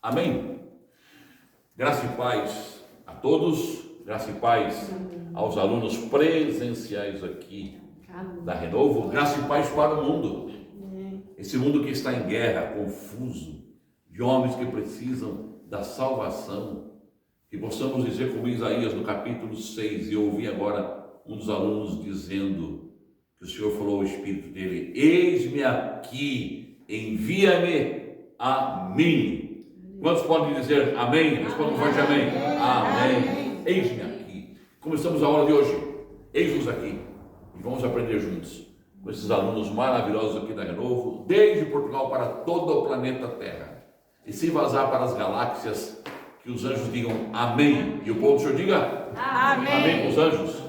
Amém? Graça e paz a todos, graça e paz aos alunos presenciais aqui da Renovo, graça e paz para o mundo. Esse mundo que está em guerra, confuso, de homens que precisam da salvação, que possamos dizer como Isaías no capítulo 6, e eu ouvi agora um dos alunos dizendo que o Senhor falou ao Espírito dele: eis-me aqui, envia-me a mim. Quantos podem dizer amém? Respondam forte amém. Amém. Eis-me aqui. Começamos a aula de hoje. Eis-nos aqui. E vamos aprender juntos com esses alunos maravilhosos aqui da Renovo, desde Portugal para todo o planeta Terra. E se vazar para as galáxias, que os anjos digam amém. E o povo do Senhor diga amém. Amém com os anjos.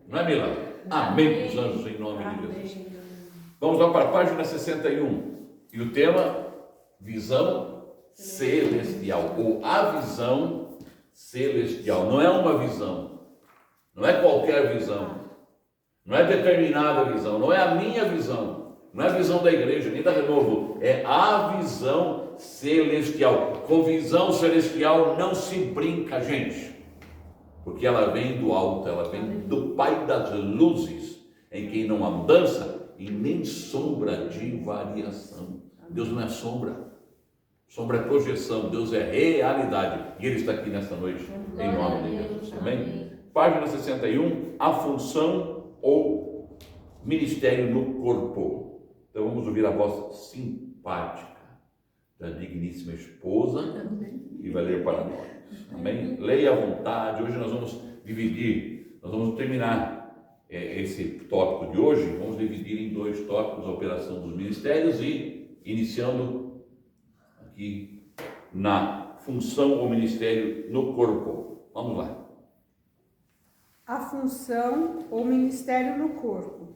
Não é, Mila? Amém com os anjos, em nome de Jesus. Vamos lá para a página 61. E o tema, visão celestial, ou a visão celestial. Não é uma visão, não é qualquer visão, não é determinada visão, não é a minha visão, não é a visão da igreja, nem da Renovo, é a visão celestial. Com visão celestial não se brinca, gente, porque ela vem do alto, ela vem do Pai das luzes, em quem não há mudança e nem sombra de variação. Deus não é sombra. Sombra é projeção, Deus é realidade. E Ele está aqui nesta noite, em nome de Jesus. Amém? Página 61, a função ou ministério no corpo. Então vamos ouvir a voz simpática da digníssima esposa, que vai ler para nós. Amém? Leia à vontade. Hoje nós vamos dividir, nós vamos terminar esse tópico de hoje, vamos dividir em dois tópicos: a operação dos ministérios e iniciando aqui na função ou ministério no corpo. Vamos lá. A função ou ministério no corpo.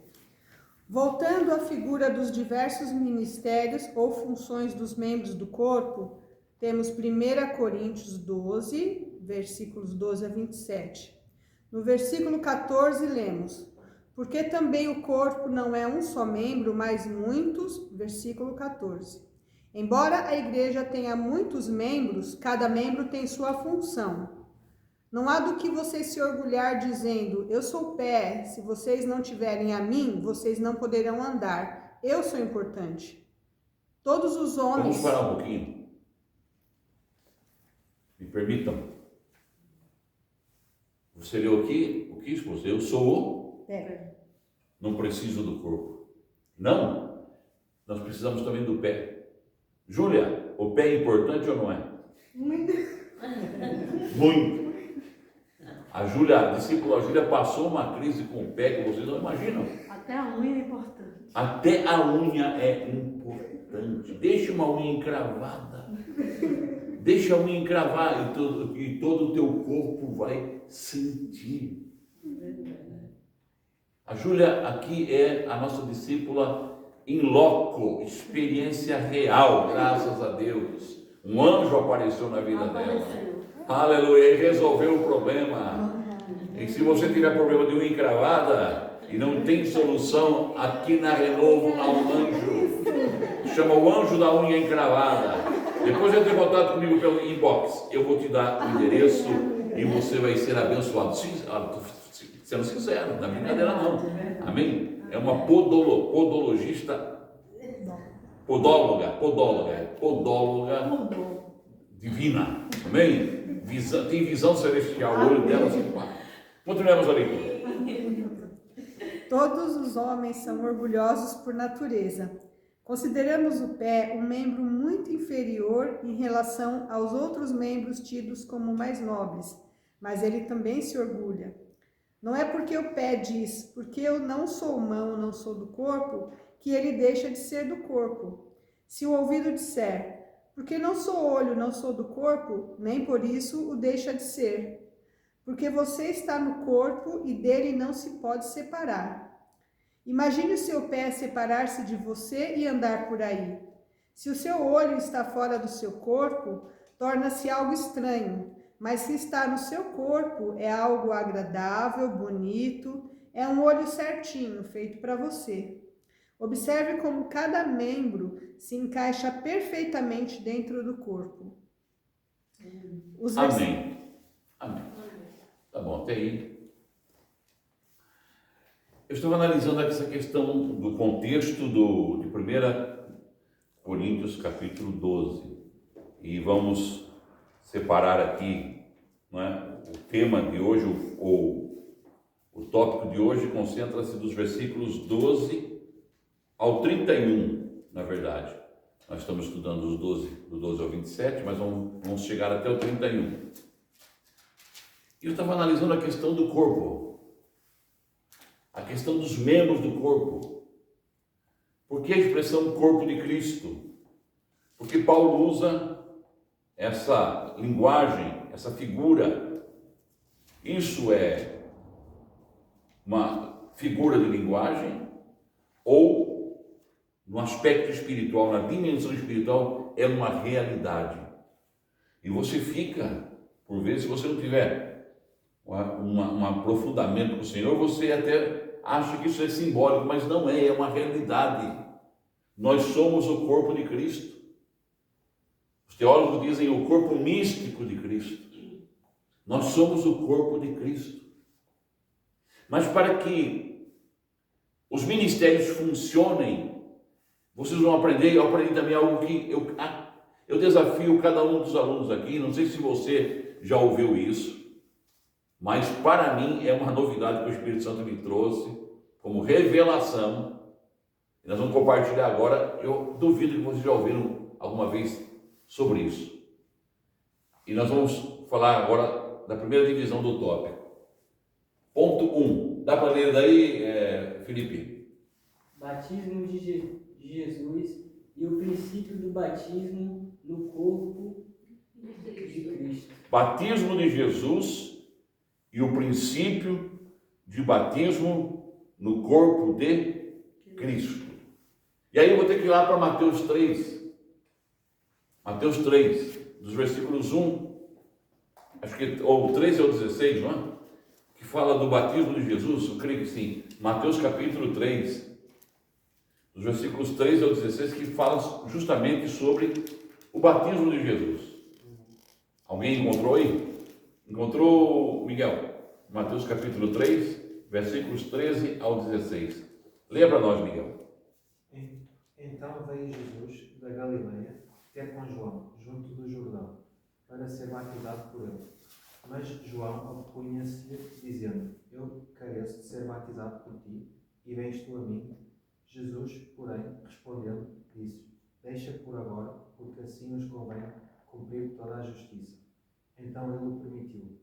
Voltando à figura dos diversos ministérios ou funções dos membros do corpo, temos 1 Coríntios 12, versículos 12 a 27. No versículo 14 lemos: porque também o corpo não é um só membro, mas muitos, versículo 14. Embora a igreja tenha muitos membros, cada membro tem sua função. Não há do que vocês se orgulhar dizendo: eu sou o pé, se vocês não tiverem a mim, vocês não poderão andar. Eu sou importante. Todos os homens... Vamos parar um pouquinho. Me permitam. Você leu aqui o que esposa? Eu sou o pé. Não preciso do corpo. Não. Nós precisamos também do pé. Júlia, o pé é importante ou não é? Muito. Muito. A discípula Júlia passou uma crise com o pé que vocês não imaginam. Até a unha é importante. Até a unha é importante. Deixa uma unha encravada. Deixa a unha encravar e todo o teu corpo vai sentir. A Júlia aqui é a nossa discípula in loco, experiência real, graças a Deus. Um anjo apareceu na vida dela. Aleluia, e resolveu o problema. E se você tiver problema de unha encravada e não tem solução, aqui na Renovo há um anjo. Chama o anjo da unha encravada. Depois entre em contato comigo pelo inbox. Eu vou te dar o endereço e você vai ser abençoado. Sendo sincero, não é brincadeira não. Amém? É uma podologista, podóloga divina. Amém? Tem visão celestial, o olho dela se pá. Continuemos a leitura. Todos os homens são orgulhosos por natureza. Consideramos o pé um membro muito inferior em relação aos outros membros tidos como mais nobres, mas ele também se orgulha. Não é porque o pé diz: porque eu não sou mão, não sou do corpo, que ele deixa de ser do corpo. Se o ouvido disser: porque não sou olho, não sou do corpo, nem por isso o deixa de ser. Porque você está no corpo e dele não se pode separar. Imagine o seu pé separar-se de você e andar por aí. Se o seu olho está fora do seu corpo, torna-se algo estranho. Mas se está no seu corpo, é algo agradável, bonito, é um olho certinho, feito para você. Observe como cada membro se encaixa perfeitamente dentro do corpo. Amém. Amém. Tá bom, até aí. Eu estava analisando essa questão do contexto de 1 Coríntios capítulo 12 e vamos separar aqui, não é, o tema de hoje, o tópico de hoje concentra-se dos versículos 12 ao 31, na verdade. Nós estamos estudando os 12, do 12 ao 27, mas vamos chegar até o 31. E eu estava analisando a questão do corpo, a questão dos membros do corpo. Por que a expressão corpo de Cristo? Porque Paulo usa essa linguagem, essa figura. Isso é uma figura de linguagem ou, no aspecto espiritual, na dimensão espiritual, é uma realidade. E você fica, por vezes, se você não tiver um aprofundamento com o Senhor, você até acha que isso é simbólico, mas não é, é uma realidade. Nós somos o corpo de Cristo. Os teólogos dizem o corpo místico de Cristo. Nós somos o corpo de Cristo. Mas para que os ministérios funcionem, vocês vão aprender, eu aprendi também algo que eu desafio cada um dos alunos aqui, não sei se você já ouviu isso, mas para mim é uma novidade que o Espírito Santo me trouxe como revelação. E nós vamos compartilhar agora. Eu duvido que vocês já ouviram alguma vez sobre isso. E nós vamos falar agora da primeira divisão do tópico. Ponto 1. Dá para ler daí, Felipe? Batismo de Jesus e o princípio do batismo no corpo de Cristo. Batismo de Jesus e o princípio de batismo no corpo de Cristo. E aí eu vou ter que ir lá para Mateus 3. Mateus 3, dos versículos 1, acho que ou 13 ao 16, não é? Que fala do batismo de Jesus, eu creio que sim. Mateus capítulo 3, dos versículos 13 ao 16, que fala justamente sobre o batismo de Jesus. Alguém encontrou aí? Encontrou, Miguel? Mateus capítulo 3, versículos 13 ao 16. Leia para nós, Miguel. Então veio Jesus da Galileia ter com João, junto do Jordão, para ser batizado por ele. Mas João opunha-se, dizendo: Eu careço de ser batizado por ti, e vens tu a mim? Jesus, porém, respondendo, disse: Deixa por agora, porque assim nos convém cumprir toda a justiça. Então ele o permitiu.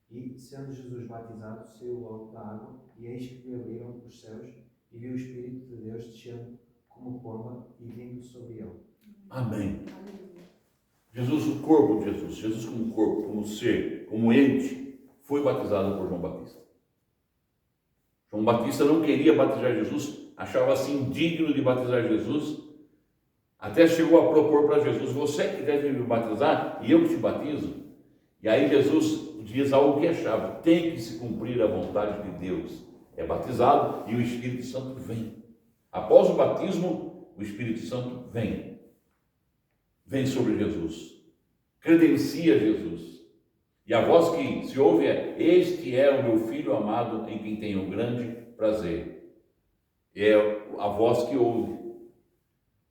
E, sendo Jesus batizado, saiu logo da água, e eis que lhe abriram os céus, e viu o Espírito de Deus descendo como pomba e vindo sobre ele. Amém. Jesus, o corpo de Jesus, Jesus como corpo, como ser, como ente, foi batizado por João Batista. João Batista não queria batizar Jesus, achava-se indigno de batizar Jesus, até chegou a propor para Jesus: você que deve me batizar e eu que te batizo. E aí Jesus diz algo que é chave: tem que se cumprir a vontade de Deus. É batizado e o Espírito Santo vem. Após o batismo, o Espírito Santo vem sobre Jesus, credencia Jesus, e a voz que se ouve é: este é o meu filho amado, em quem tenho grande prazer. É a voz que ouve,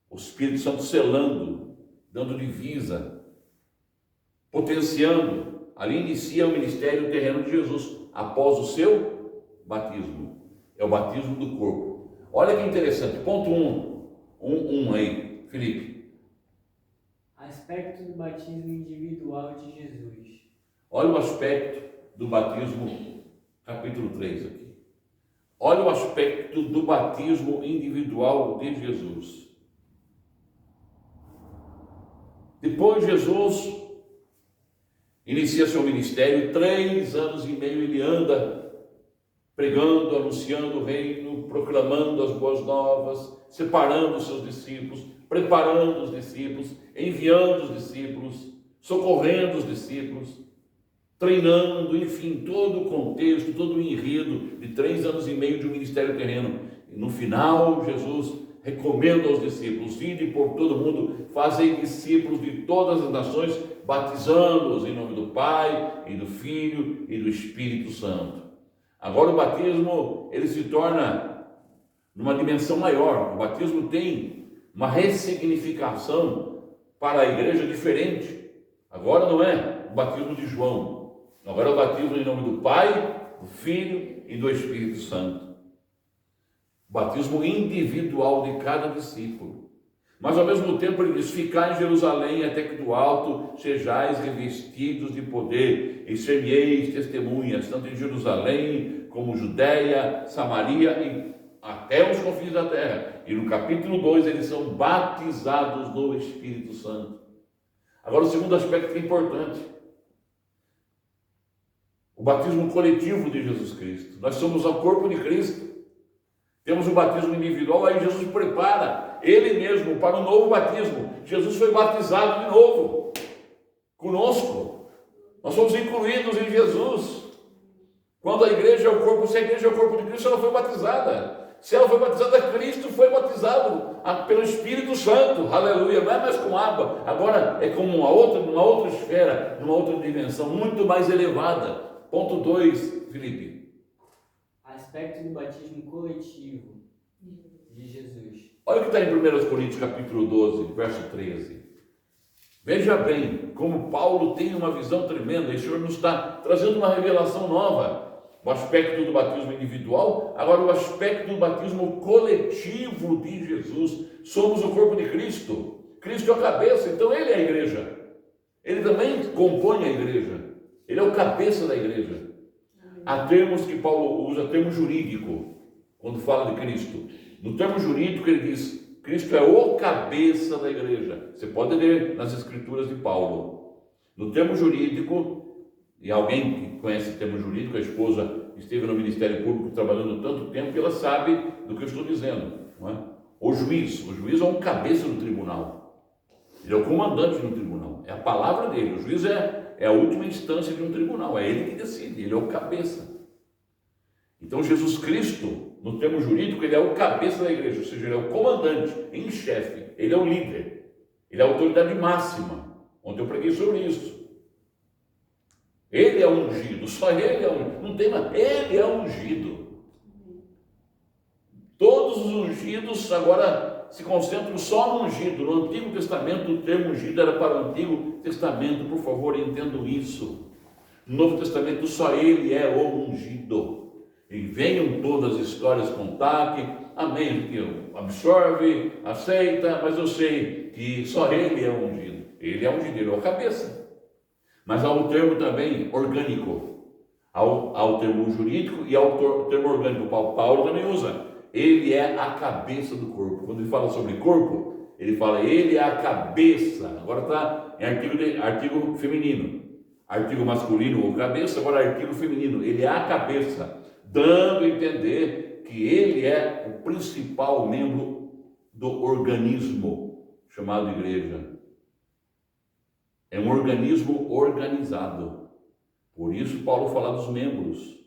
o Espírito Santo selando, dando divisa, potenciando. Ali inicia o ministério terreno de Jesus após o seu batismo. É o batismo do corpo. Olha que interessante, ponto 1 aí, Felipe. Aspecto do batismo individual de Jesus. Olha o aspecto do batismo, capítulo 3 aqui. Olha o aspecto do batismo individual de Jesus. Depois Jesus inicia seu ministério, 3 anos e meio ele anda pregando, anunciando o reino, proclamando as boas novas, separando os seus discípulos, preparando os discípulos, enviando os discípulos, socorrendo os discípulos, treinando, enfim, todo o contexto, todo o enredo de 3 anos e meio de um ministério terreno. E no final, Jesus recomenda aos discípulos: ide por todo mundo, fazei discípulos de todas as nações, batizando-os em nome do Pai, e do Filho, e do Espírito Santo. Agora o batismo, ele se torna numa dimensão maior. O batismo tem uma ressignificação para a igreja diferente. Agora não é o batismo de João, agora é o batismo em nome do Pai, do Filho e do Espírito Santo. Batismo individual de cada discípulo. Mas ao mesmo tempo ele diz: ficai em Jerusalém até que do alto sejais revestidos de poder, e ser-me-eis testemunhas, tanto em Jerusalém como Judeia, Samaria e até os confins da terra. E no capítulo 2 eles são batizados no Espírito Santo. Agora o segundo aspecto que é importante: o batismo coletivo de Jesus Cristo. Nós somos o corpo de Cristo. Temos o batismo individual, aí Jesus prepara Ele mesmo para um novo batismo. Jesus foi batizado de novo, conosco. Nós somos incluídos em Jesus. Quando a igreja é o corpo, se a igreja é o corpo de Cristo, ela foi batizada. Se ela foi batizada, Cristo foi batizado pelo Espírito Santo. Aleluia. Não é mais com água, agora é como numa outra esfera, numa outra dimensão, muito mais elevada. Ponto 2, Felipe. Aspecto do batismo coletivo de Jesus. Olha o que está em 1 Coríntios capítulo 12, verso 13. Veja bem como Paulo tem uma visão tremenda, e o Senhor nos está trazendo uma revelação nova. O aspecto do batismo individual, agora o aspecto do batismo coletivo de Jesus. Somos o corpo de Cristo. Cristo é a cabeça, então Ele é a igreja. Ele também compõe a igreja. Ele é o cabeça da igreja. Há termos que Paulo usa, termo jurídico, quando fala de Cristo. No termo jurídico ele diz: Cristo é o cabeça da igreja. Você pode ler nas escrituras de Paulo. No termo jurídico, e alguém que conhece o termo jurídico, a esposa esteve no Ministério Público trabalhando tanto tempo, que ela sabe do que eu estou dizendo, não é? O juiz é um cabeça do tribunal. Ele é o comandante do tribunal. É a palavra dele. O juiz é a última instância de um tribunal, é ele que decide, ele é o cabeça. Então Jesus Cristo, no termo jurídico, ele é o cabeça da igreja, ou seja, ele é o comandante em chefe, ele é o líder, ele é a autoridade máxima. Ontem eu preguei sobre isso. Ele é ungido, só ele é ungido, não tem mais, ele é ungido. Todos os ungidos agora se concentram só no ungido. No Antigo Testamento, o termo ungido era para o Antigo Testamento, por favor, entendam isso. No Novo Testamento, só ele é o ungido. E venham todas as histórias contar que, amém, que absorve, aceita, mas eu sei que só ele é o ungido. Ele é ungido, ele é o cabeça. Mas há um termo também orgânico. Há o termo jurídico e há o termo orgânico. Paulo também usa. Ele é a cabeça do corpo. Quando ele fala sobre corpo, ele fala, ele é a cabeça. Agora está em artigo feminino. Artigo masculino, ou cabeça, agora artigo feminino. Ele é a cabeça, dando a entender que ele é o principal membro do organismo chamado igreja. É um organismo organizado. Por isso Paulo fala dos membros.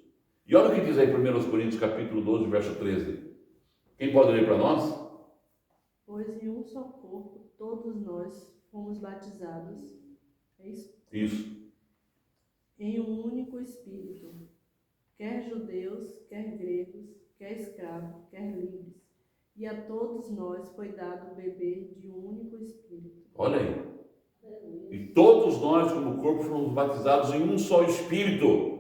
E olha o que diz aí em 1 Coríntios capítulo 12, verso 13. Quem pode ler para nós? Pois em um só corpo todos nós fomos batizados. É isso? Isso. Em um único Espírito, quer judeus, quer gregos, quer escravos, quer livres. E a todos nós foi dado beber de um único Espírito. Olha aí. E todos nós, como corpo, fomos batizados em um só Espírito.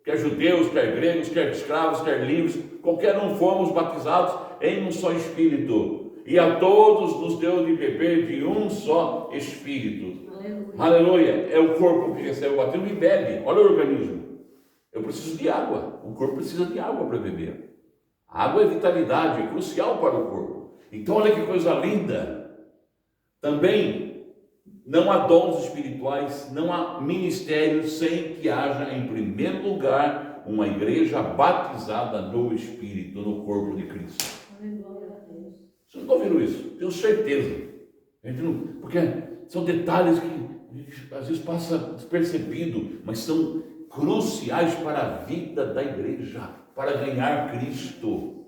Quer judeus, quer gregos, quer escravos, quer livres, qualquer um fomos batizados em um só Espírito. E a todos nos deu de beber de um só Espírito. Aleluia. Aleluia. É o corpo que recebe o batismo e bebe. Olha o organismo. Eu preciso de água. O corpo precisa de água para beber. A água é vitalidade, é crucial para o corpo. Então olha que coisa linda. Também não há dons espirituais, não há ministérios sem que haja, em primeiro lugar, uma igreja batizada no Espírito, no corpo de Cristo. Aleluia a Deus. Vocês não ouviram isso? Tenho certeza. Porque são detalhes que às vezes passa despercebido, mas são cruciais para a vida da igreja, para ganhar Cristo.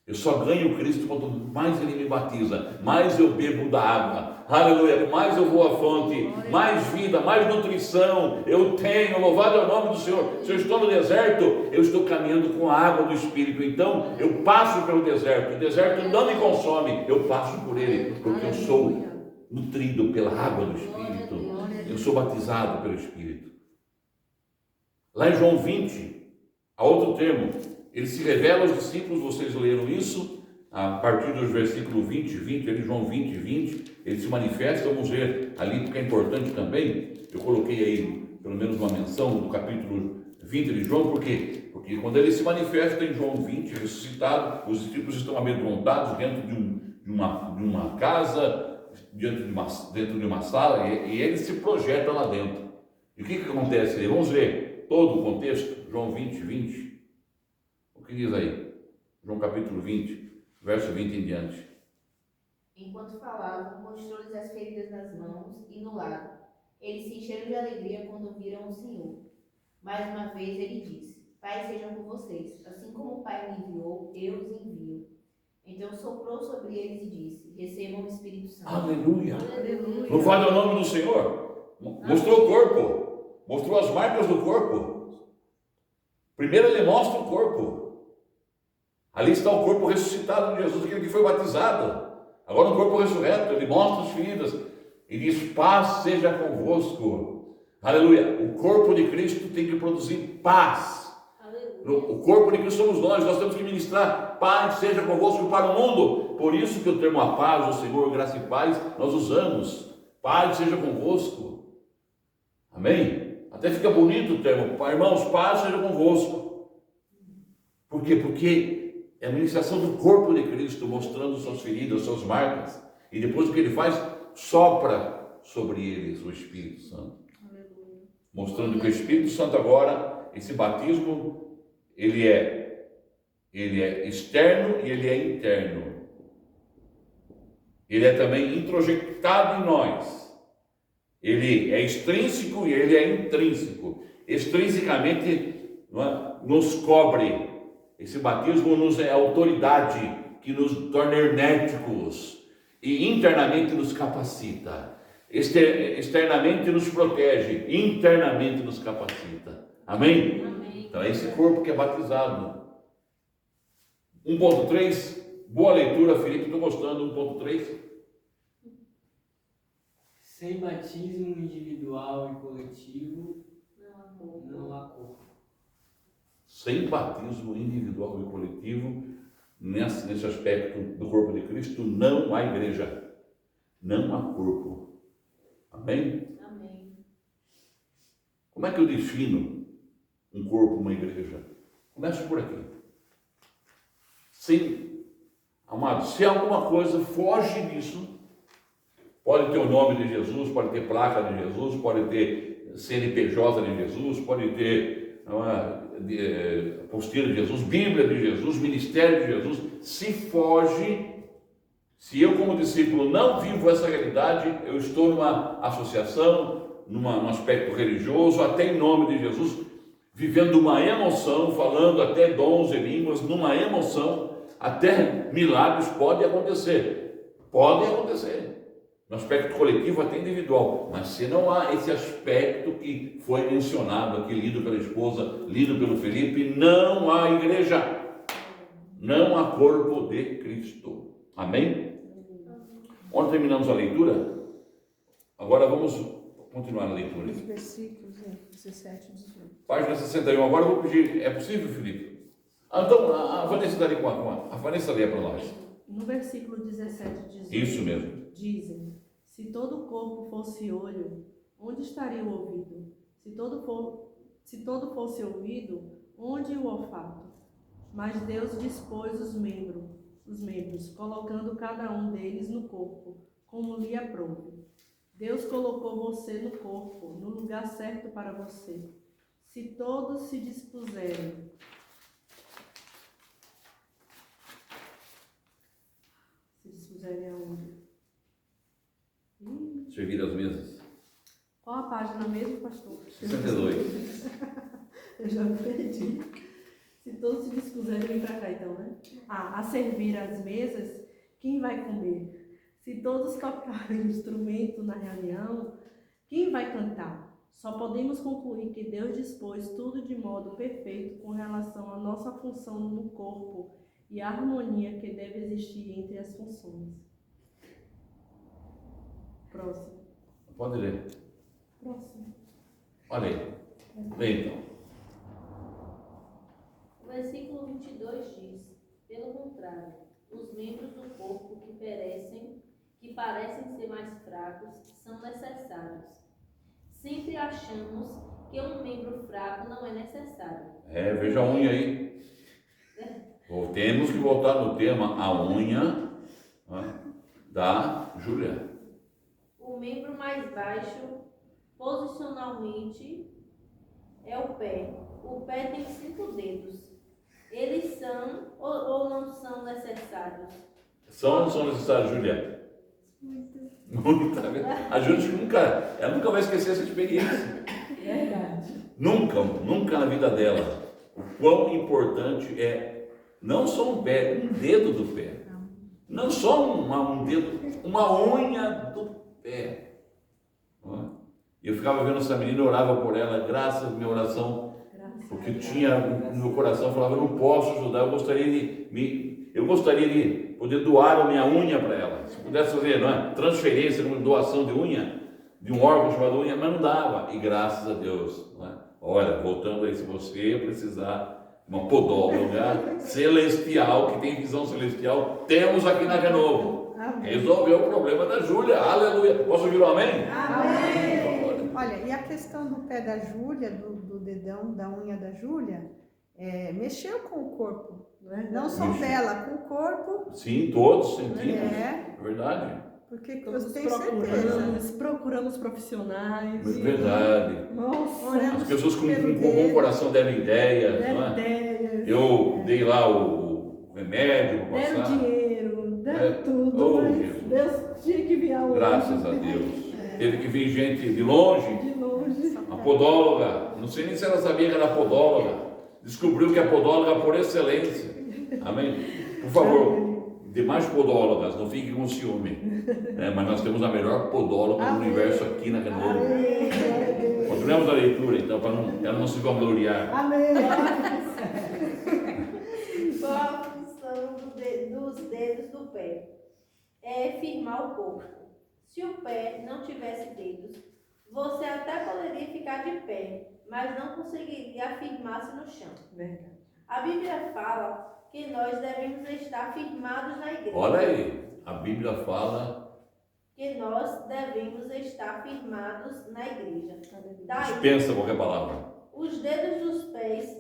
Eu só ganho Cristo quanto mais Ele me batiza, mais eu bebo da água, aleluia, mais eu vou à fonte, mais vida, mais nutrição eu tenho, louvado é o nome do Senhor. Se eu estou no deserto, eu estou caminhando com a água do Espírito, então eu passo pelo deserto, o deserto não me consome, eu passo por ele, porque eu sou nutrido pela água do Espírito, eu sou batizado pelo Espírito. Lá em João 20, há outro termo, ele se revela aos discípulos, vocês leram isso, a partir dos versículos 20, ali João 20, ele se manifesta, vamos ver ali, porque é importante também, eu coloquei aí pelo menos uma menção do capítulo 20 de João, por quê? Porque quando ele se manifesta em João 20, ressuscitado, os discípulos estão amedrontados dentro de uma casa, dentro de uma sala, e ele se projeta lá dentro. E o que acontece aí? Vamos ver todo o contexto, João 20. O que diz aí? João capítulo 20, verso 20 em diante. Enquanto falavam, mostrou-lhes as feridas nas mãos e no lado. Eles se encheram de alegria quando viram o Senhor. Mais uma vez ele disse: Pai seja com vocês, assim como o Pai me enviou, eu os envio. Então soprou sobre eles e disse: Recebam o Espírito Santo. Aleluia! Aleluia. Louvado é o nome do Senhor. Mostrou o corpo, mostrou as marcas do corpo. Primeiro ele mostra o corpo. Ali está o corpo ressuscitado de Jesus, aquele que foi batizado. Agora o corpo ressurreto, ele mostra as feridas e diz: paz seja convosco. Aleluia. O corpo de Cristo tem que produzir paz. O corpo de Cristo somos nós temos que ministrar paz seja convosco para o mundo. Por isso que o termo a paz, o Senhor, graça e paz, nós usamos. Paz seja convosco. Amém? Até fica bonito o termo, irmãos, paz seja convosco. Por quê? Porque é a ministração do corpo de Cristo, mostrando suas feridas, suas marcas. E depois o que ele faz? Sopra sobre eles o Espírito Santo. Aleluia. Mostrando que o Espírito Santo agora, esse batismo, ele é externo e ele é interno. Ele é também introjetado em nós. Ele é extrínseco e ele é intrínseco. Extrinsecamente, nos cobre. Esse batismo nos é autoridade que nos torna herméticos e internamente nos capacita. Externamente nos protege, internamente nos capacita. Amém? Amém. Então é esse corpo que é batizado. 1.3, boa leitura, Felipe, estou gostando. 1.3. Sem batismo individual e coletivo, não há corpo. Sem batismo individual e coletivo, nesse aspecto do corpo de Cristo, não há igreja, não há corpo. Amém? Amém. Como é que eu defino um corpo, uma igreja? Começo por aqui. Sim, amado, se alguma coisa foge disso, pode ter o nome de Jesus, pode ter placa de Jesus, pode ter CNPJ de Jesus, pode ter apostila de Jesus, Bíblia de Jesus, ministério de Jesus. Se foge, se eu como discípulo não vivo essa realidade, eu estou numa associação, num aspecto religioso, até em nome de Jesus, vivendo uma emoção, falando até dons e línguas, numa emoção, até milagres podem acontecer. No aspecto coletivo, até individual. Mas se não há esse aspecto que foi mencionado aqui, lido pela esposa, lido pelo Felipe, não há igreja. Não há corpo de Cristo. Amém? Onde terminamos a leitura? Agora vamos continuar a leitura. Os versículos 17 e 18. Página 61. Agora eu vou pedir, é possível, Felipe? Então, a Vanessa daria a Vanessa lê para nós. No versículo 17 e 18. Isso mesmo. Dizem: se todo o corpo fosse olho, onde estaria o ouvido? Se todo fosse ouvido, onde o olfato? Mas Deus dispôs os membros, colocando cada um deles no corpo, como lhe aprouve. Deus colocou você no corpo, no lugar certo para você. Se todos se dispuserem aonde? Servir as mesas. Qual a página mesmo, pastor? 62. Eu já perdi. Se todos se dispuserem, vem para cá então, né? A servir as mesas, quem vai comer? Se todos tocarem instrumento na reunião, quem vai cantar? Só podemos concluir que Deus dispôs tudo de modo perfeito com relação à nossa função no corpo e a harmonia que deve existir entre as funções. Próximo. Pode ler. Próximo. Olha aí. Lê então. O versículo 22 diz: pelo contrário, os membros do corpo que parecem ser mais fracos, são necessários. Sempre achamos que um membro fraco não é necessário. Veja a unha aí. Temos que voltar no tema, a unha, né, da Júlia. O membro mais baixo, posicionalmente, é o pé. O pé tem 5 dedos. Eles são ou não são necessários? São ou não são necessários, Júlia? Muito. A Júlia nunca vai esquecer essa experiência. Verdade. Nunca na vida dela. O quão importante é não só um pé, um dedo do pé. Não só um dedo, uma unha do pé. Eu ficava vendo essa menina, orava por ela, graças à minha oração, porque tinha no meu coração, falava, eu não posso ajudar, eu gostaria de poder doar a minha unha para ela. Se pudesse fazer, não é? Transferência, doação de unha, de um órgão chamado unha, mas não dava. E graças a Deus, não é? Olha, voltando aí, se você precisar de uma podóloga celestial, que tem visão celestial, temos aqui na Renovo. Resolveu o problema da Júlia. Aleluia. Posso ouvir um amém? Amém. Olha, e a questão do pé da Júlia, do dedão, da unha da Júlia, mexeu com o corpo. Não só dela, com o corpo. Sim, todos sentimos. É verdade. Porque eu tenho certeza. Procuramos profissionais. Verdade. Nossa, as pessoas com bom coração deram ideias, não é? Eu dei lá o remédio para passar. Deram dinheiro, deram tudo, mas Jesus. Deus tinha que vir hoje. Graças a Deus. Teve que vir gente de longe. De longe. A podóloga. Não sei nem se ela sabia que era podóloga. Descobriu que é podóloga por excelência. Amém? Por favor, demais podólogas, não fiquem com ciúme. Mas nós temos a melhor podóloga do universo aqui na Renovo. Continuemos a leitura, então, para ela não se vangloriar. Amém. Qual a função dos dedos do pé? É firmar o corpo. Se o pé não tivesse dedos, você até poderia ficar de pé, mas não conseguiria afirmar-se no chão. Verdade. A Bíblia fala que nós devemos estar firmados na igreja. Olha aí, a Bíblia fala que nós devemos estar firmados na igreja. Dispensa qualquer palavra. Os dedos dos pés.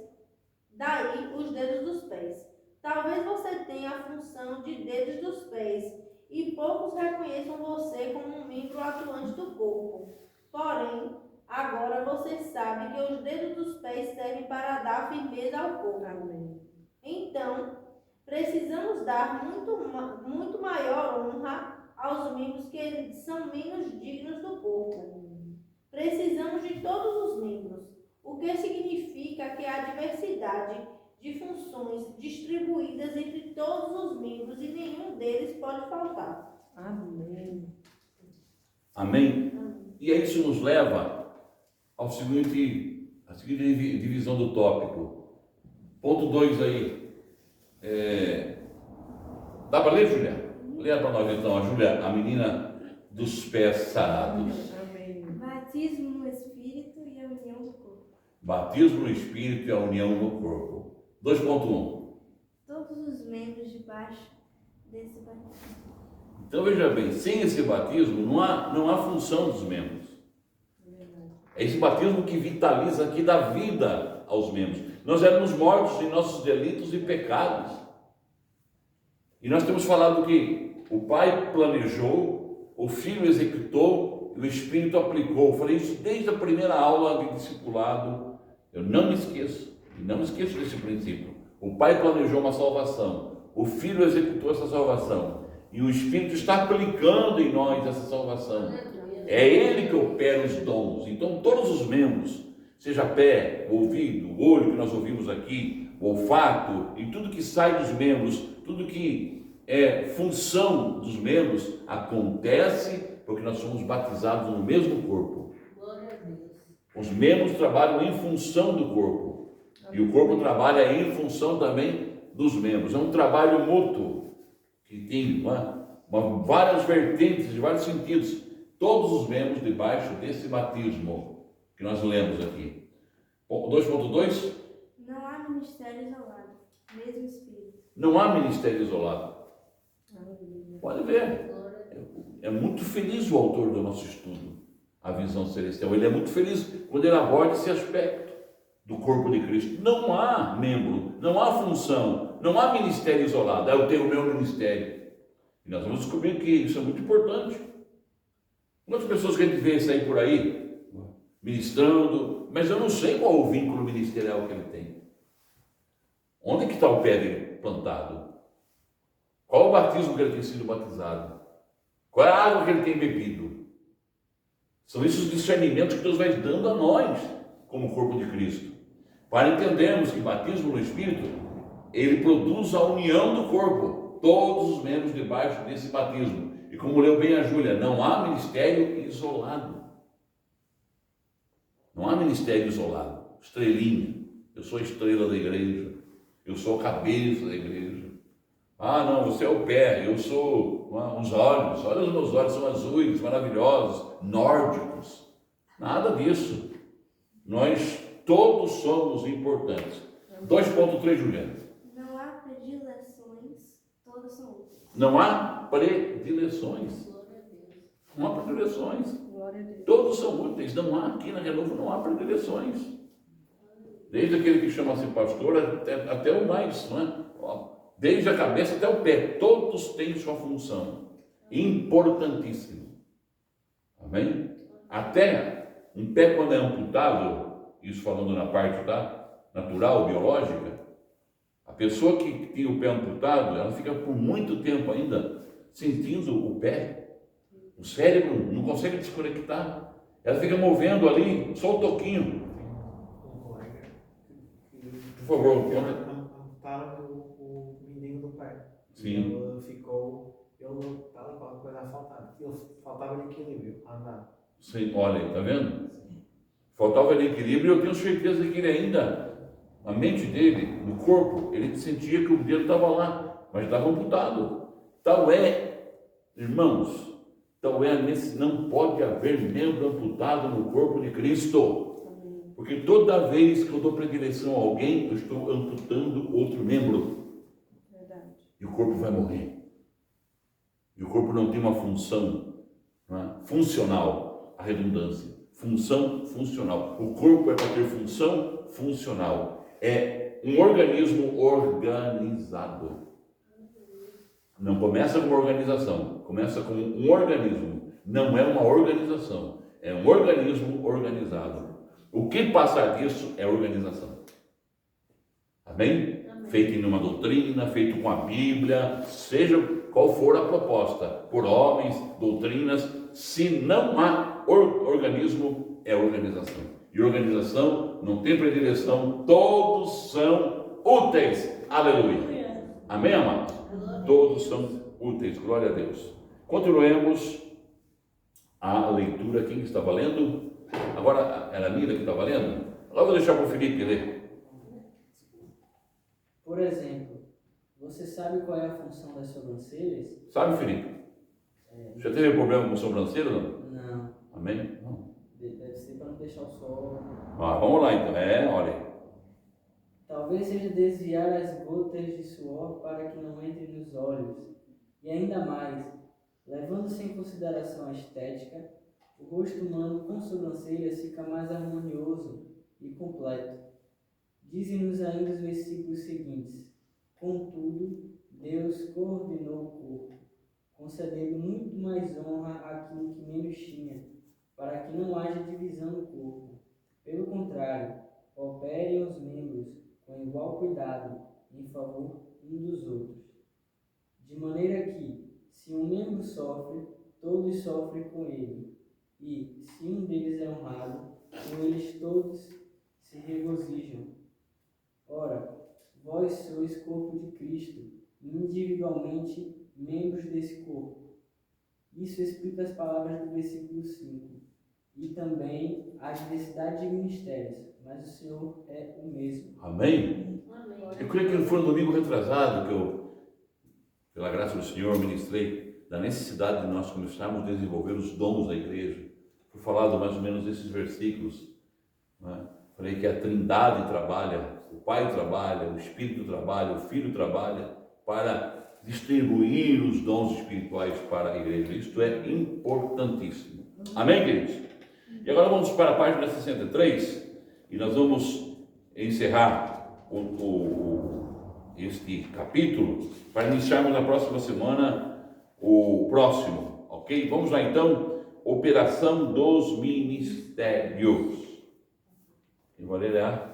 Daí os dedos dos pés. Talvez você tenha a função de dedos dos pés e poucos reconheçam você como um membro atuante do corpo. Porém, agora você sabe que os dedos dos pés servem para dar firmeza ao corpo. Amém. Então, precisamos dar muito maior honra aos membros que são menos dignos do corpo. Precisamos de todos os membros, o que significa que há diversidade de funções distribuídas entre todos os membros e nenhum deles pode faltar. Amém. Amém? E aí isso nos leva à seguinte divisão do tópico. Ponto 2 aí. Dá para ler, Júlia? Leia para nós então, a Júlia, a menina dos pés sarados. Amém. Batismo no Espírito e a união do corpo. Batismo no Espírito e a união no corpo. 2.1. Todos os membros debaixo desse batismo. Então veja bem, sem esse batismo não há função dos membros. É esse batismo que vitaliza, que dá vida aos membros. Nós éramos mortos em nossos delitos e pecados. E nós temos falado que o Pai planejou, o Filho executou e o Espírito aplicou. Eu falei isso desde a primeira aula de discipulado. Eu não me esqueço desse princípio. O Pai planejou uma salvação, o Filho executou essa salvação e o Espírito está aplicando em nós essa salvação. É Ele que opera os dons. Então todos os membros, seja pé, ouvido, olho que nós ouvimos aqui, o olfato e tudo que sai dos membros, tudo que é função dos membros, acontece porque nós somos batizados no mesmo corpo. Glória a Deus. Os membros trabalham em função do corpo e o corpo trabalha em função também dos membros. É um trabalho mútuo que tem várias vertentes, de vários sentidos. Todos os membros debaixo desse batismo que nós lemos aqui. 2.2. Não há ministério isolado, mesmo Espírito. Não há ministério isolado. Pode ver. É muito feliz o autor do nosso estudo, a visão celestial. Ele é muito feliz quando ele aborda esse aspecto do corpo de Cristo. Não há membro, não há função, não há ministério isolado. Eu tenho o meu ministério. E nós vamos descobrir que isso é muito importante. Quantas pessoas que a gente vê sair por aí, ministrando, mas eu não sei qual o vínculo ministerial que ele tem. Onde que está o pé dele plantado? Qual o batismo que ele tem sido batizado? Qual é a água que ele tem bebido? São esses discernimentos que Deus vai dando a nós, como corpo de Cristo, para entendermos que batismo no Espírito, ele produz a união do corpo, todos os membros debaixo desse batismo. E como leu bem a Júlia, não há ministério isolado. Não há ministério isolado. Estrelinha. Eu sou a estrela da igreja. Eu sou a cabeça da igreja. Ah, não, você é o pé. Eu sou os olhos. Olha, os meus olhos são azuis, maravilhosos, nórdicos. Nada disso. Nós todos somos importantes. 2.3, Juliana. Não há predileções, todas são úteis. Não há predileções. Não há predileções. Todos são úteis. Não há, aqui na Renovo não há predileções. Desde aquele que chama-se pastor até o mais, não é? Desde a cabeça até o pé. Todos têm sua função. Importantíssimo. Amém? Até um pé quando é amputado, isso falando na parte natural, biológica, a pessoa que tem o pé amputado, ela fica por muito tempo ainda sentindo o pé. O cérebro não consegue desconectar. Ela fica movendo ali, só o toquinho. Um colega Por favor, amputaram o mindinho do pé. Sim. Ele ficou, ele estava com alguma coisa a faltar. Ele faltava de equilíbrio a andar. Sim, olha, está vendo? Faltava de equilíbrio e eu tenho certeza que ele ainda, a mente dele, no corpo, ele sentia que o dedo estava lá, mas estava amputado. Tal é, irmãos, não pode haver membro amputado no corpo de Cristo. Porque toda vez que eu dou predileção a alguém, eu estou amputando outro membro. Verdade. E o corpo vai morrer. E o corpo não tem uma função, não é? Funcional, a redundância. Função funcional. O corpo é para ter função funcional. É um organismo organizado. Não começa com uma organização, começa com um organismo. Não é uma organização, é um organismo organizado. O que passar disso é organização. Amém? Amém. Feito em uma doutrina, feito com a Bíblia, seja qual for a proposta, por homens, doutrinas, se não há organismo, é organização. E organização não tem predileção, todos são úteis. Aleluia. Amém, amados? Todos são úteis, glória a Deus. Continuemos a leitura. Quem estava lendo? Agora era a Mira que estava lendo? Agora vou deixar para o Felipe ler. Por exemplo, você sabe qual é a função das sobrancelhas? Sabe, Felipe? Já teve problema com sobrancelha? Não? Não. Amém? Não. Deve ser para não deixar o sol. Vamos lá então. Olha. Talvez seja desviar as gotas de suor para que não entre nos olhos. E ainda mais, levando-se em consideração a estética, o rosto humano com sobrancelhas fica mais harmonioso e completo. Dizem-nos ainda os versículos seguintes: contudo, Deus coordenou o corpo, concedendo muito mais honra àquilo que menos tinha, para que não haja divisão no corpo. Pelo contrário, operem os membros com igual cuidado em favor um dos outros. De maneira que, se um membro sofre, todos sofrem com ele, e, se um deles é honrado, com eles todos se regozijam. Ora, vós sois corpo de Cristo, e individualmente membros desse corpo. Isso explica as palavras do versículo 5. E também a diversidade de ministérios, mas o Senhor é o mesmo. Amém? Amém. Eu creio que foi no domingo retrasado que eu, pela graça do Senhor, ministrei da necessidade de nós começarmos a desenvolver os dons da igreja. Foi falado mais ou menos esses versículos, né? Falei que a Trindade trabalha, o Pai trabalha, o Espírito trabalha, o Filho trabalha para distribuir os dons espirituais para a igreja. Isto é importantíssimo. Amém, queridos? E agora vamos para a página 63 e nós vamos encerrar este capítulo para iniciarmos na próxima semana o próximo, ok? Vamos lá então, operação dos ministérios. Quem vai ler a?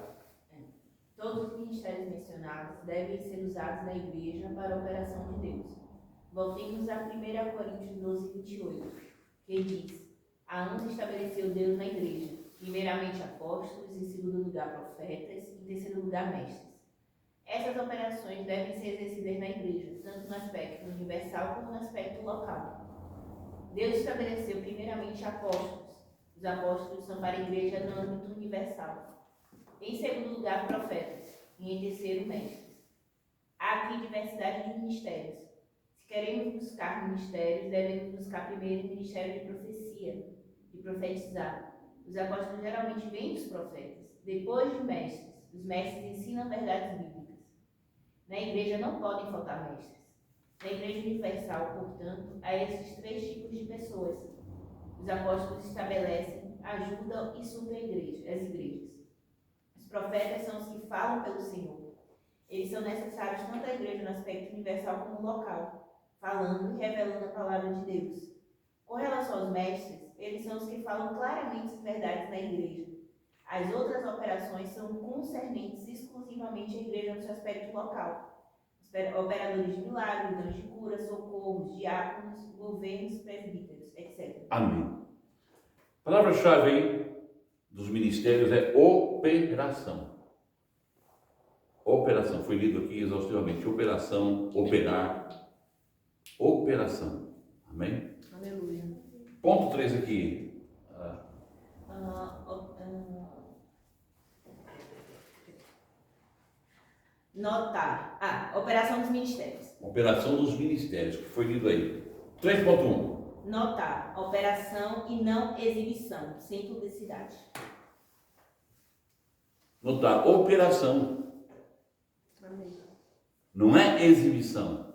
Todos os ministérios mencionados devem ser usados na igreja para a operação de Deus. Voltemos a 1 Coríntios 12, 28, que diz: a uns estabeleceu Deus na igreja, primeiramente apóstolos, em segundo lugar profetas, em terceiro lugar mestres. Essas operações devem ser exercidas na igreja, tanto no aspecto universal como no aspecto local. Deus estabeleceu primeiramente apóstolos. Os apóstolos são para a igreja no âmbito universal. Em segundo lugar, profetas. E em terceiro, mestres. Há aqui diversidade de ministérios. Se queremos buscar ministérios, devemos buscar primeiro o ministério de profecia, de profetizar. Os apóstolos geralmente vêm dos profetas, depois de mestres. Os mestres ensinam verdades bíblicas. Na igreja não podem faltar mestres. Na igreja universal, portanto, há esses três tipos de pessoas. Os apóstolos estabelecem, ajudam e suprem as igrejas. Os profetas são os que falam pelo Senhor. Eles são necessários tanto à igreja no aspecto universal como local, falando e revelando a palavra de Deus. Com relação aos mestres, eles são os que falam claramente as verdades na igreja. As outras operações são concernentes exclusivamente à igreja no seu aspecto local. Operadores de milagres, dons de cura, socorros, diáconos, governos, presbíteros, etc. Amém. A palavra-chave aí dos ministérios é operação. Operação, foi lido aqui exaustivamente. Operação, operar, operação. Amém? Aleluia. Ponto 3 aqui. Notar. Operação dos ministérios. Operação dos ministérios, que foi lido aí. 3.1. Notar. Operação e não exibição, sem publicidade. Notar. Operação. Amém. Não é exibição.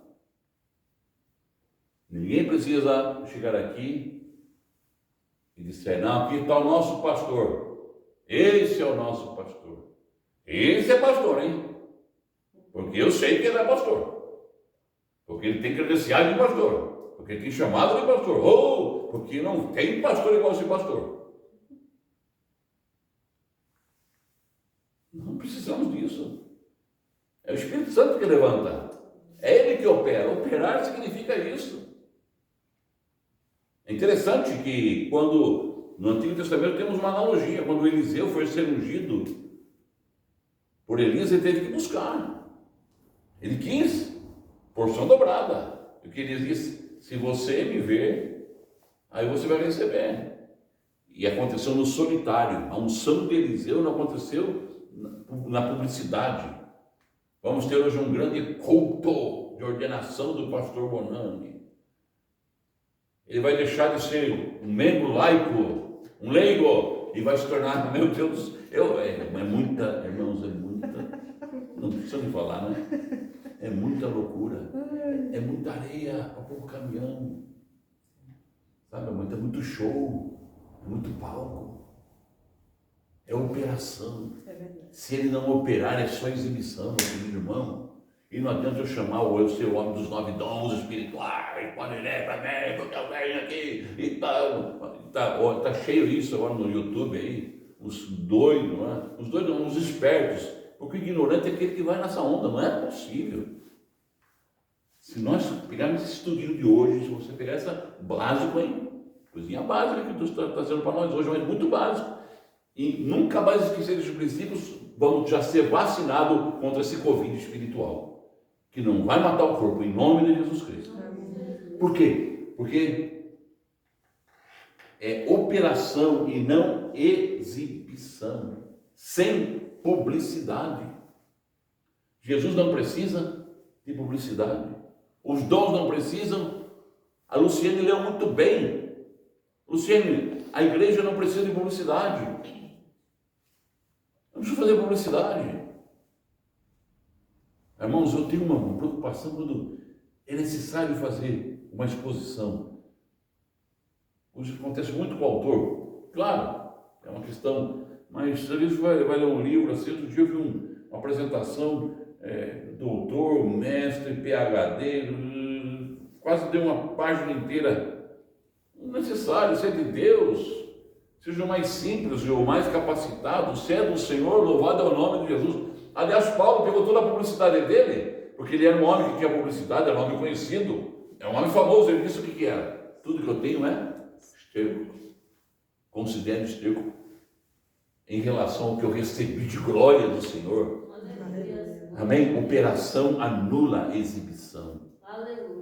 Ninguém precisa chegar aqui e dizer, não, aqui está o nosso pastor. Esse é o nosso pastor. Esse é pastor, hein? Porque eu sei que ele é pastor. Porque ele tem credencial de pastor. Porque ele tem chamado de pastor. Ou porque não tem pastor igual esse pastor. Não precisamos disso. É o Espírito Santo que levanta. É ele que opera. Operar significa isso. É interessante que quando no Antigo Testamento temos uma analogia. Quando Eliseu foi ser ungido por Elias, ele teve que buscar. Ele quis porção dobrada. O que ele disse, se você me ver, aí você vai receber. E aconteceu no solitário. A unção de Eliseu não aconteceu na publicidade. Vamos ter hoje um grande culto de ordenação do pastor Bonani. Ele vai deixar de ser um membro laico, um leigo, e vai se tornar, meu Deus, é muita, irmãos, é muita, não precisa nem falar, né? É muita loucura, é muita areia para o povo caminhando, sabe? É muito show, é muito palco, é operação. Se ele não operar, é só exibição, meu querido irmão. E não adianta eu chamar o ser o homem dos 9 dons espirituais, pode ler para mim, porque eu venho aqui e tal. Tá cheio isso agora no YouTube aí, os doidos, né? Os doidos, os espertos, porque o ignorante é aquele que vai nessa onda, não é possível. Se nós pegarmos esse estudinho de hoje, se você pegar essa básico, hein? Coisinha básica que Deus está trazendo para nós hoje, mas muito básico. e nunca mais esquecer desses princípios, vamos já ser vacinados contra esse Covid espiritual, que não vai matar o corpo, em nome de Jesus Cristo. Por quê? Porque é operação e não exibição, sem publicidade. Jesus não precisa de publicidade. Os dons não precisam. A Luciene leu muito bem. Luciene, a igreja não precisa de publicidade. Não precisa fazer publicidade. Irmãos, eu tenho uma preocupação quando é necessário fazer uma exposição. Isso acontece muito com o autor. Claro, é uma questão, mas às vezes vai ler um livro assim. Outro dia eu vi uma apresentação, doutor, mestre, PhD, quase deu uma página inteira. Não é necessário, se é de Deus, seja o mais simples e o mais capacitado, se é do Senhor, louvado é o nome de Jesus. Aliás, Paulo pegou toda a publicidade dele, porque ele era um homem que tinha publicidade, era um homem conhecido, é um homem famoso. Ele disse o que era: tudo que eu tenho é esterco, considero esterco em relação ao que eu recebi de glória do Senhor. Amém? Operação anula a exibição.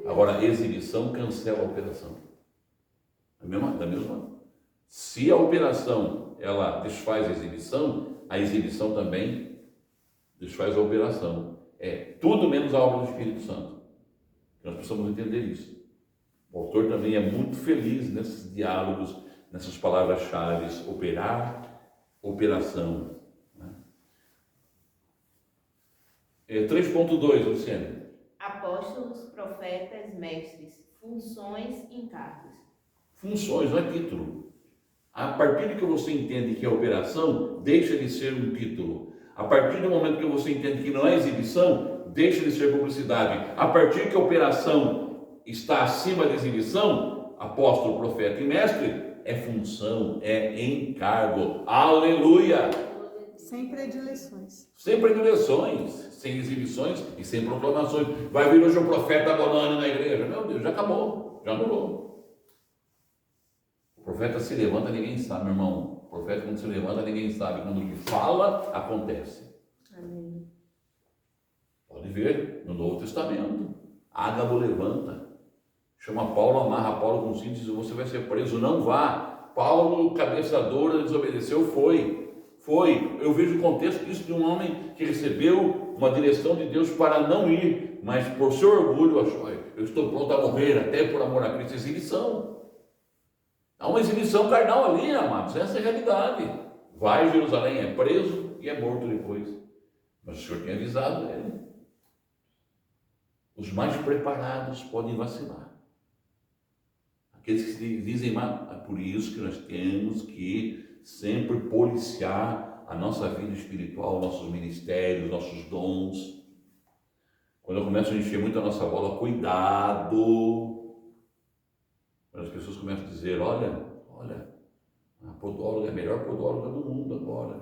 Agora, a exibição cancela a operação. Da mesma. Se a operação ela desfaz a exibição também desfaz a operação. É tudo menos a obra do Espírito Santo. Nós precisamos entender isso. O autor também é muito feliz nesses diálogos, nessas palavras-chave: operar, operação. 3.2, Luciane. Apóstolos, profetas, mestres, funções e encargos. Funções, não é título. A partir de que você entende que é operação, deixa de ser um título. A partir do momento que você entende que não é exibição, deixa de ser publicidade. A partir que a operação está acima da exibição, apóstolo, profeta e mestre, é função, é encargo. Aleluia! Sem predileções. Sem predileções, sem exibições e sem proclamações. Vai vir hoje um profeta Bonani na igreja. Meu Deus, já acabou, já anulou. O profeta se levanta, ninguém sabe, meu irmão. O profeta, quando se levanta, ninguém sabe. Quando ele fala, acontece. Amém. Pode ver no Novo Testamento. Ágabo levanta, chama Paulo, amarra Paulo com cinto e diz: você vai ser preso, não vá. Paulo, cabeça dura, desobedeceu, foi. Eu vejo o contexto disso de um homem que recebeu uma direção de Deus para não ir, mas por seu orgulho achou: eu estou pronto a morrer até por amor a Cristo. Exibição. Há uma exibição carnal ali, amados. Essa é a realidade. Vai a Jerusalém, é preso e é morto depois. Mas o Senhor tinha avisado ele. Os mais preparados podem vacilar. Aqueles que dizem: é por isso que nós temos que sempre policiar a nossa vida espiritual, nossos ministérios, nossos dons. Quando eu começo a encher muito a nossa bola, cuidado. Quando as pessoas começam a dizer: olha, a podóloga é a melhor podóloga do mundo agora.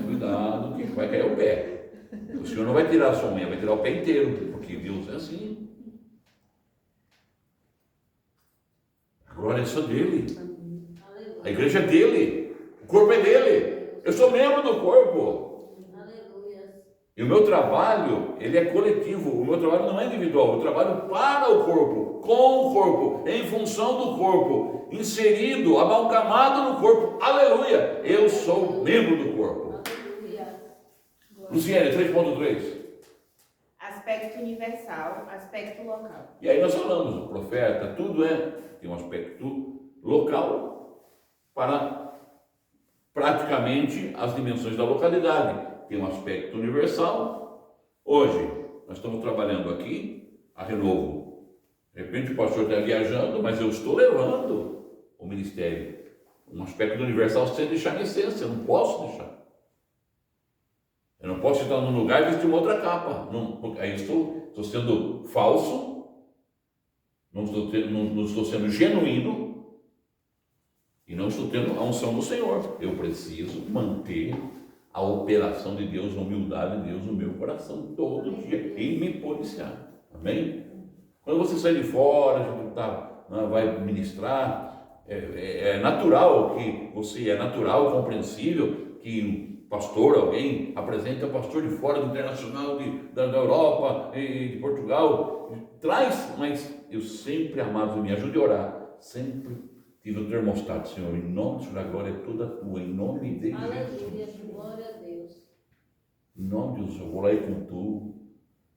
Cuidado, que vai cair o pé. O Senhor não vai tirar a sua unha, vai tirar o pé inteiro, porque Deus é assim. A glória é só dele. A igreja é dele. O corpo é dele. Eu sou membro do corpo. E o meu trabalho, ele é coletivo. O meu trabalho não é individual. Eu trabalho para o corpo, com o corpo, em função do corpo, inserido, amalgamado no corpo. Aleluia! Eu sou membro do corpo. Luciene, 3.3. Aspecto universal, aspecto local. E aí nós falamos, o profeta, tudo tem um aspecto local para praticamente as dimensões da localidade. Tem um aspecto universal. Hoje, nós estamos trabalhando aqui, a Renovo. De repente o pastor está viajando, mas eu estou levando o ministério. Um aspecto universal sem deixar minha essência, eu não posso deixar. Eu não posso estar num lugar e vestir uma outra capa. Não, aí estou sendo falso, não estou sendo genuíno e não estou tendo a unção do Senhor. Eu preciso manter a operação de Deus, a humildade de Deus no meu coração todo dia e me policiar. Amém? Quando você sai de fora, vai ministrar, É natural que você, é natural, compreensível que um pastor, alguém apresenta um pastor de fora do internacional, da Europa, de Portugal, traz, mas eu sempre, amados, me ajude a orar, sempre tive o termostato, Senhor, em nome do Senhor, a glória é toda tua, em nome de Jesus. Aleluia, glória a Deus. Em nome de Jesus, eu vou lá e contuo,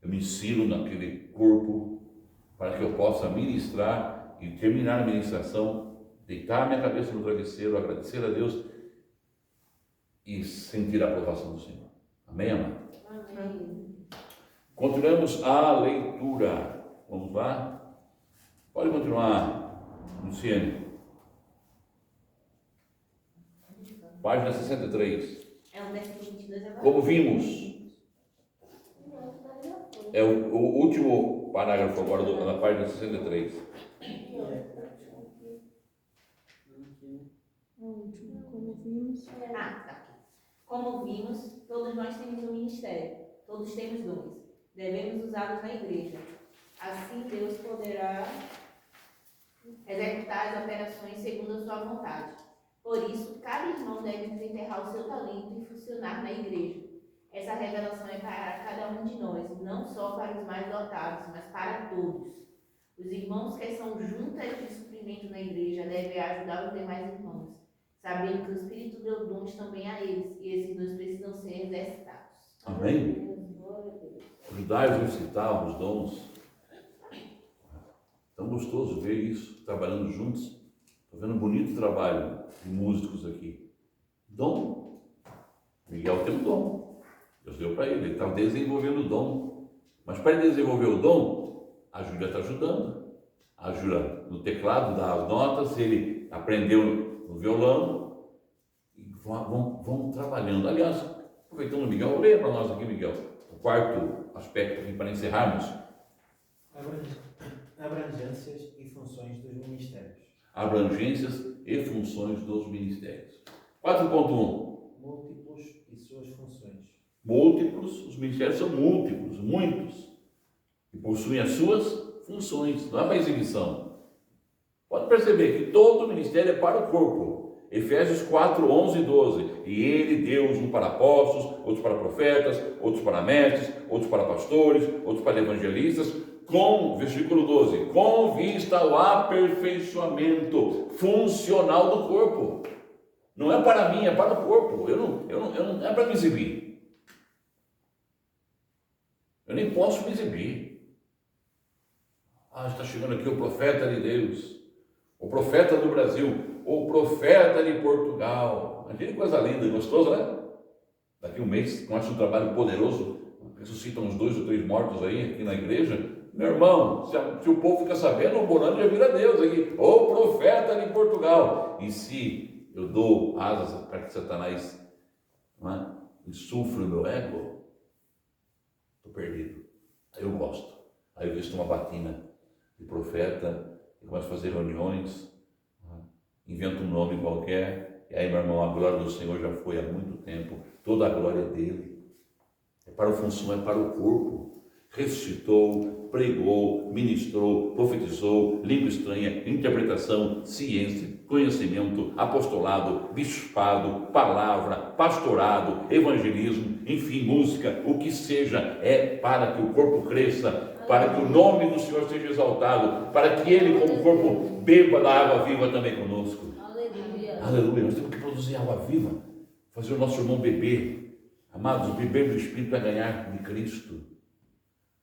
eu me insiro naquele corpo, para que eu possa ministrar e terminar a ministração, deitar a minha cabeça no travesseiro, agradecer a Deus e sentir a aprovação do Senhor. Amém, amado? Amém. Continuamos a leitura. Vamos lá? Pode continuar, Luciane. Página 63. É o versículo 22 agora? Como vimos, é o último parágrafo agora da página 63. É o último, como vimos. Ah, tá aqui. Como vimos, todos nós temos um ministério, todos temos dons. Devemos usá-los na igreja. Assim Deus poderá executar as operações segundo a sua vontade. Por isso, cada irmão deve desenterrar o seu talento e funcionar na igreja. Essa revelação é para cada um de nós, não só para os mais dotados, mas para todos. Os irmãos que são juntas de suprimento na igreja devem ajudar os demais irmãos, sabendo que o Espírito deu dons também a eles, e esses dons precisam ser exercitados. Amém? Ajudar a exercitar os dons. Tão gostoso ver isso, trabalhando juntos. Estou vendo um bonito trabalho de músicos aqui. Dom. Miguel tem um dom. Deus deu para ele está desenvolvendo o dom. Mas para ele desenvolver o dom, a Júlia está ajudando. Ajuda no teclado, dá as notas, ele aprendeu no violão. E vão trabalhando. Aliás, aproveitando o Miguel, leia para nós aqui, Miguel, o quarto aspecto aqui para encerrarmos. Abrangências e funções dos ministérios. Abrangências e funções dos ministérios. 4.1. Múltiplos e suas funções. Múltiplos, os ministérios são múltiplos, muitos, e possuem as suas funções, não é para exibição. Pode perceber que todo ministério é para o corpo. Efésios 4, 11 e 12. E ele deu um para apóstolos, outros para profetas, outros para mestres, outros para pastores, outros para evangelistas, versículo 12, com vista ao aperfeiçoamento funcional do corpo. Não é para mim, é para o corpo. Não é para me exibir. Eu nem posso me exibir. Está chegando aqui o profeta de Deus, o profeta do Brasil, o profeta de Portugal. Imagina que coisa linda e gostosa, né? Daqui um mês, começa um trabalho poderoso, ressuscitam uns 2 ou 3 mortos aí aqui na igreja. Meu irmão, se o povo fica sabendo, o Borano já vira Deus aqui, o profeta de Portugal. E se eu dou asas para que Satanás insufle o meu ego, estou perdido. Aí eu gosto. Aí eu visto uma batina de profeta, e começo a fazer reuniões, invento um nome qualquer, e aí, meu irmão, a glória do Senhor já foi há muito tempo, toda a glória é dele. É para a função, é para o corpo. Ressuscitou, pregou, ministrou, profetizou, língua estranha, interpretação, ciência, conhecimento, apostolado, bispado, palavra, pastorado, evangelismo, enfim, música, o que seja, é para que o corpo cresça, para que o nome do Senhor seja exaltado, para que Ele, como corpo, beba da água viva também conosco. Aleluia. Aleluia. Nós temos que produzir água viva, fazer o nosso irmão beber. Amados, beber do Espírito é ganhar de Cristo.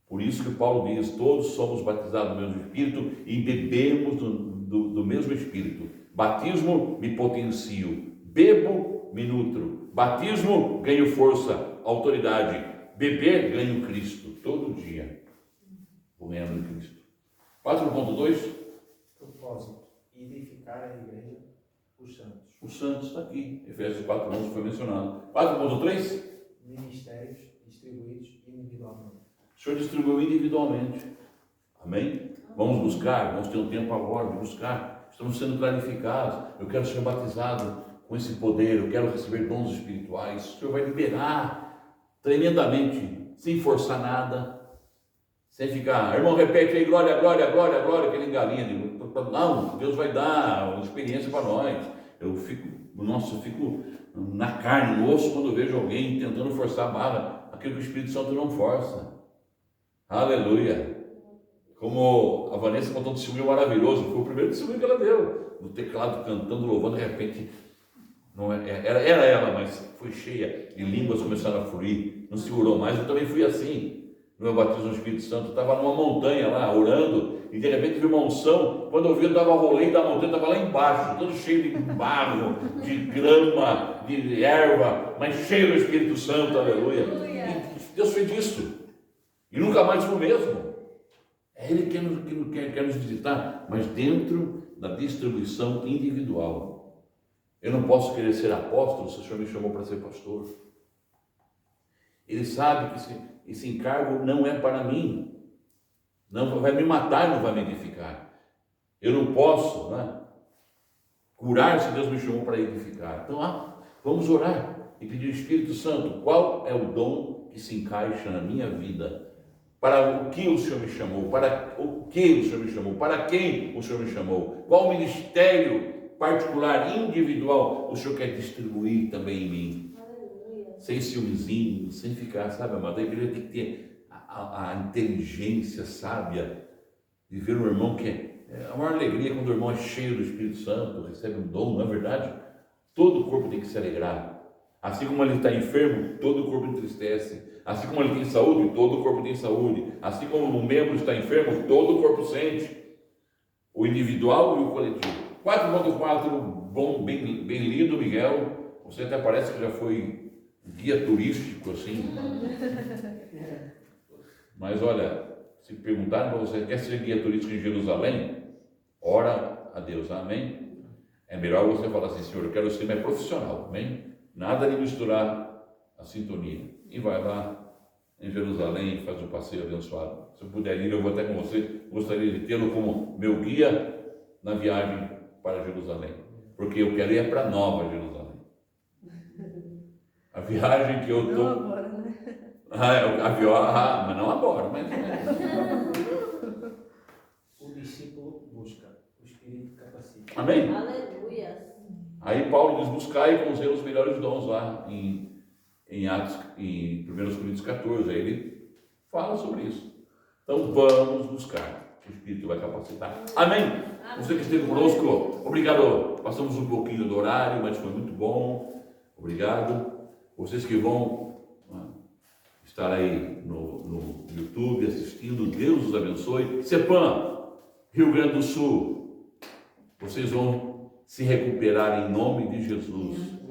Por isso que Paulo diz, todos somos batizados no mesmo Espírito e bebemos do mesmo Espírito. Batismo, me potencio. Bebo, me nutro. Batismo, ganho força, autoridade. Beber, ganho Cristo. Todo dia. Vou ganhando em Cristo. 4.2. Propósito: edificar a igreja, os santos. Os santos está aqui. Efésios 4.11 foi mencionado. 4.3. Ministérios distribuídos individualmente. O Senhor distribuiu individualmente. Amém? Vamos buscar, vamos ter um tempo agora de buscar. Estamos sendo clarificados. Eu quero ser batizado com esse poder, eu quero receber dons espirituais. O Senhor vai liberar tremendamente, sem forçar nada, sem ficar, irmão, repete aí, glória, glória, glória, glória, aquele galinha, Não, Deus vai dar uma experiência para nós. Eu fico na carne, no osso, quando eu vejo alguém tentando forçar a barra, aquilo que o Espírito Santo não força. Aleluia! Como a Vanessa contou um testemunho maravilhoso, foi o primeiro testemunho que ela deu, no teclado, cantando, louvando, de repente, não era ela, mas foi cheia, e línguas começaram a fluir, não segurou mais. Eu também fui assim, no meu batismo no Espírito Santo, estava numa montanha lá, orando, e de repente vi uma unção. Quando eu vi, eu dava rolê da montanha, estava lá embaixo, todo cheio de barro, de grama, de erva, mas cheio do Espírito Santo, aleluia. E Deus fez isso, e nunca mais foi o mesmo. É Ele que quer nos visitar, mas dentro da distribuição individual. Eu não posso querer ser apóstolo se o Senhor me chamou para ser pastor. Ele sabe que esse encargo não é para mim, não vai me matar, não vai me edificar. Eu não posso, né, curar se Deus me chamou para edificar. Então, vamos orar e pedir ao Espírito Santo, qual é o dom que se encaixa na minha vida? Para o que o Senhor me chamou? Para o que o Senhor me chamou? Para quem o Senhor me chamou? Qual ministério particular, individual, o Senhor quer distribuir também em mim? Aleluia. Sem ciúmezinho, sem ficar, sabe, amado? A igreja tem que ter a inteligência sábia de ver um irmão que é a maior alegria quando o irmão é cheio do Espírito Santo, recebe um dom, não é verdade? Todo o corpo tem que se alegrar. Assim como ele está enfermo, todo o corpo entristece. Assim como ele tem saúde, todo o corpo tem saúde. Assim como um membro está enfermo, todo o corpo sente. O individual e o coletivo. 4.4, bom, bem lido, Miguel. Você até parece que já foi guia turístico, assim. Mas olha, se perguntarem para você, quer ser guia turístico em Jerusalém? Ora a Deus, amém? É melhor você falar assim, Senhor, eu quero ser mais profissional, amém? Nada de misturar a sintonia. E vai lá em Jerusalém e faz um passeio abençoado. Se eu puder ir, eu vou até com você. Gostaria de tê-lo como meu guia na viagem para Jerusalém. Porque eu quero ir para Nova Jerusalém. A viagem que eu estou... Não agora, né? Mas não agora. Mas... O discípulo busca, o Espírito capacita. Amém? Aleluia. Aí Paulo diz, buscai com zelo os melhores dons lá em Atos, em 1 Coríntios 14, aí ele fala sobre isso. Então vamos buscar, o Espírito vai capacitar. Amém? Você que esteve conosco, obrigado. Passamos um pouquinho do horário, mas foi muito bom. Obrigado. Vocês que vão estar aí no YouTube assistindo, Deus os abençoe. CEPAM, Rio Grande do Sul, vocês vão se recuperar em nome de Jesus.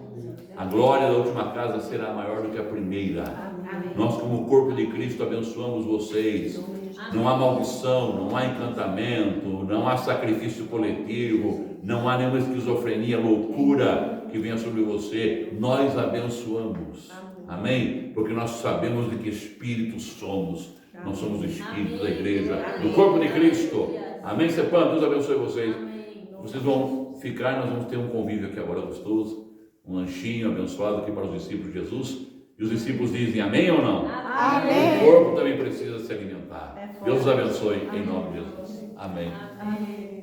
A glória da última casa será maior do que a primeira. Amém. Nós, como corpo de Cristo, abençoamos vocês. Não há maldição, não há encantamento, não há sacrifício coletivo, não há nenhuma esquizofrenia, loucura que venha sobre você. Nós abençoamos. Amém? Porque nós sabemos de que espíritos somos. Nós somos o espírito da igreja, do corpo de Cristo. Amém, CEPAM? Deus abençoe vocês. Vocês vão ficar, nós vamos ter um convívio aqui agora gostoso. Um lanchinho abençoado aqui para os discípulos de Jesus. E os discípulos dizem amém ou não? Amém. O corpo também precisa se alimentar. Deus os abençoe em nome de Jesus. Amém. Amém.